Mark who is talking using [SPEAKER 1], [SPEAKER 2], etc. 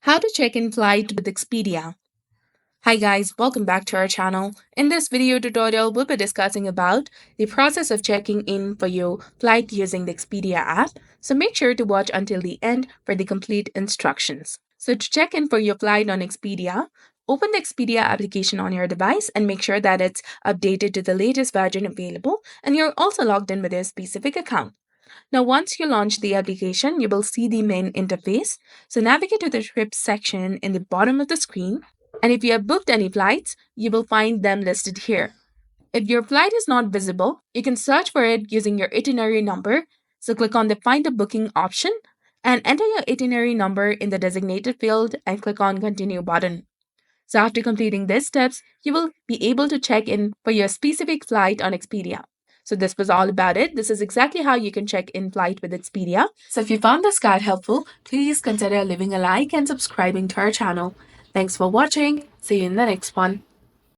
[SPEAKER 1] How to check in flight with Expedia. Hi guys, welcome back to our channel. In this video tutorial, we'll be discussing about the process of checking in for your flight using the Expedia app. So make sure to watch until the end for the complete instructions. So to check in for your flight on Expedia, open the Expedia application on your device and make sure that it's updated to the latest version available and you're also logged in with your specific account. Now, once you launch the application, you will see the main interface. So, navigate to the trips section in the bottom of the screen. And if you have booked any flights, you will find them listed here. If your flight is not visible, you can search for it using your itinerary number. So, click on the Find a Booking option and enter your itinerary number in the designated field and click on Continue button. So, after completing these steps, you will be able to check in for your specific flight on Expedia. So, this was all about it. This is exactly how you can check in flight with Expedia. So, if you found this guide helpful, please consider leaving a like and subscribing to our channel. Thanks for watching. See you in the next one.